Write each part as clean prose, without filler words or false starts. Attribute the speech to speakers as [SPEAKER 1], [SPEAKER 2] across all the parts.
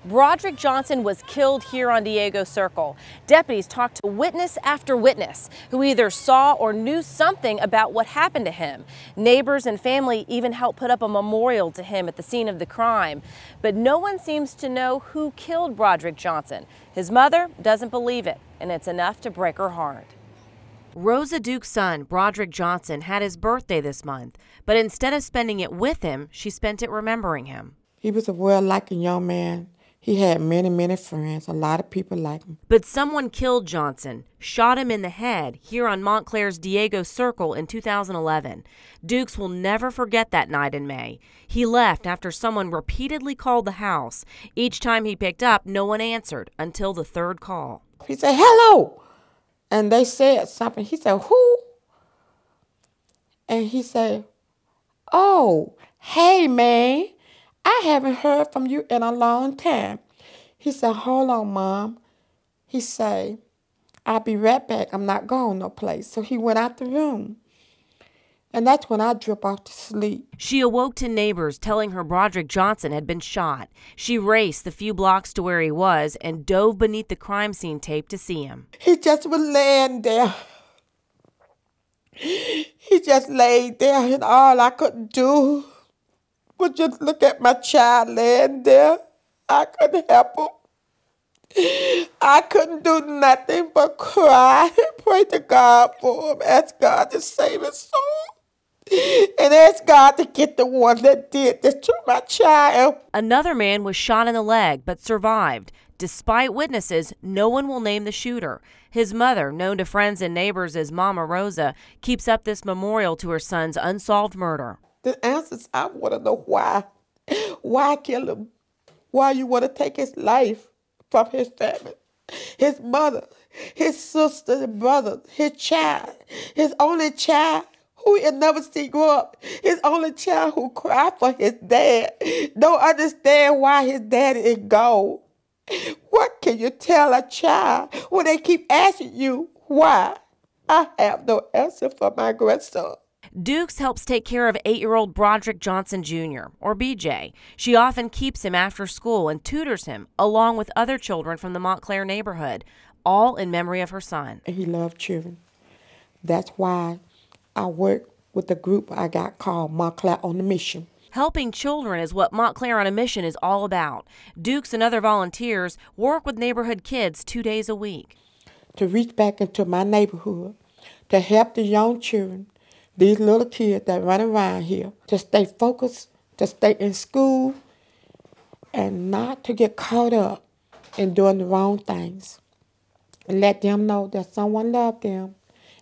[SPEAKER 1] Broderick Johnson was killed here on Diego Circle. Deputies talked to witness after witness who either saw or knew something about what happened to him. Neighbors and family even helped put up a memorial to him at the scene of the crime. But no one seems to know who killed Broderick Johnson. His mother doesn't believe it, and it's enough to break her heart. Rosa Duke's son, Broderick Johnson, had his birthday this month, but instead of spending it with him, she spent it remembering him.
[SPEAKER 2] He was a well-liked young man. He had many, many friends. A lot of people like him.
[SPEAKER 1] But someone killed Johnson, shot him in the head here on Montclair's Diego Circle in 2011. Dukes will never forget that night in May. He left after someone repeatedly called the house. Each time he picked up, no one answered until the third call.
[SPEAKER 2] He said, "Hello." And they said something. He said, "Who?" And he said, "Oh, hey, man. I haven't heard from you in a long time." He said, "Hold on, Mom." He said, "I'll be right back. I'm not going no place." So he went out the room. And that's when I dropped off to sleep.
[SPEAKER 1] She awoke to neighbors telling her Broderick Johnson had been shot. She raced the few blocks to where he was and dove beneath the crime scene tape to see him.
[SPEAKER 2] He just was laying there. He just laid there, and all I could do was just look at my child laying there. I couldn't help him. I couldn't do nothing but cry and pray to God for him, ask God to save his soul, and ask God to get the one that did this to my child.
[SPEAKER 1] Another man was shot in the leg but survived. Despite witnesses, no one will name the shooter. His mother, known to friends and neighbors as Mama Rosa, keeps up this memorial to her son's unsolved murder.
[SPEAKER 2] The answers, I want to know why. Why kill him? Why you want to take his life from his family? His mother, his sister, his brother, his child, his only child who he'll never see grow up. His only child who cried for his dad. Don't understand why his daddy is gone. What can you tell a child when they keep asking you why? I have no answer for my grandson.
[SPEAKER 1] Dukes helps take care of 8-year-old Broderick Johnson Jr., or BJ. She often keeps him after school and tutors him, along with other children from the Montclair neighborhood, all in memory of her son.
[SPEAKER 2] He loved children. That's why I work with the group I got called Montclair on a Mission.
[SPEAKER 1] Helping children is what Montclair on a Mission is all about. Dukes and other volunteers work with neighborhood kids 2 days a week.
[SPEAKER 2] To reach back into my neighborhood, to help the young children, these little kids that run around here, to stay focused, to stay in school, and not to get caught up in doing the wrong things. And let them know that someone loved them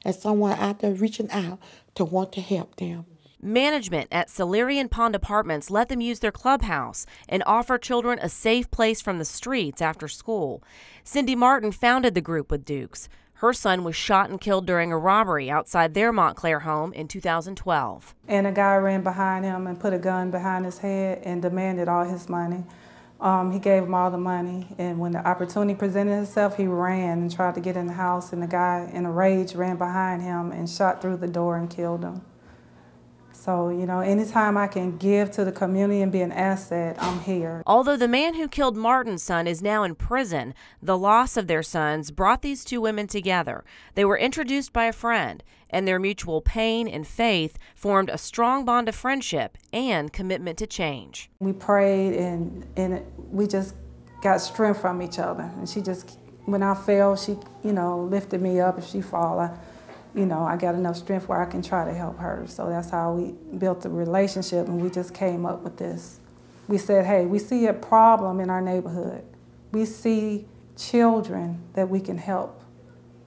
[SPEAKER 2] and someone out there reaching out to want to help them.
[SPEAKER 1] Management at Solarian Pond Apartments let them use their clubhouse and offer children a safe place from the streets after school. Cindy Martin founded the group with Dukes. Her son was shot and killed during a robbery outside their Montclair home in 2012.
[SPEAKER 3] And a guy ran behind him and put a gun behind his head and demanded all his money. He gave him all the money, and when the opportunity presented itself, he ran and tried to get in the house, and the guy, in a rage, ran behind him and shot through the door and killed him. So, you know, anytime I can give to the community and be an asset, I'm here.
[SPEAKER 1] Although the man who killed Martin's son is now in prison, the loss of their sons brought these two women together. They were introduced by a friend, and their mutual pain and faith formed a strong bond of friendship and commitment to change.
[SPEAKER 3] We prayed, and we just got strength from each other. And she just, when I fell, she, you know, lifted me up. If she fall, I got enough strength where I can try to help her. So that's how we built a relationship, and we just came up with this. We said, hey, we see a problem in our neighborhood. We see children that we can help.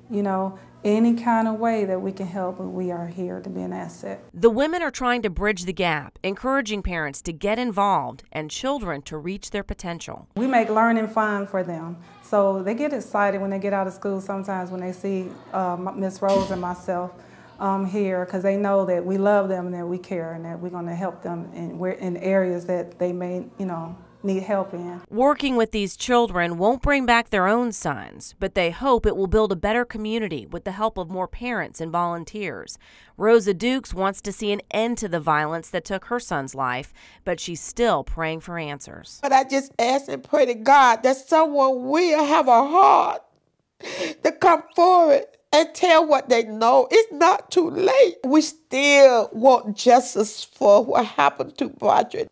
[SPEAKER 3] You know, any kind of way that we can help, and we are here to be an asset.
[SPEAKER 1] The women are trying to bridge the gap, encouraging parents to get involved and children to reach their potential.
[SPEAKER 3] We make learning fun for them. So they get excited when they get out of school sometimes when they see Miss Rose and myself here, because they know that we love them and that we care and that we're going to help them in areas that they may, you know, need help in.
[SPEAKER 1] Working with these children won't bring back their own sons, but they hope it will build a better community with the help of more parents and volunteers. Rosa Dukes wants to see an end to the violence that took her son's life, but she's still praying for answers.
[SPEAKER 2] But I just ask and pray to God that someone will have a heart to come forward and tell what they know. It's not too late. We still want justice for what happened to Broderick.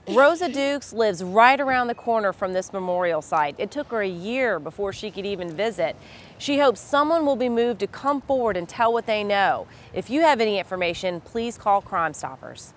[SPEAKER 1] Rosa Dukes lives right around the corner from this memorial site. It took her a year before she could even visit. She hopes someone will be moved to come forward and tell what they know. If you have any information, please call Crime Stoppers.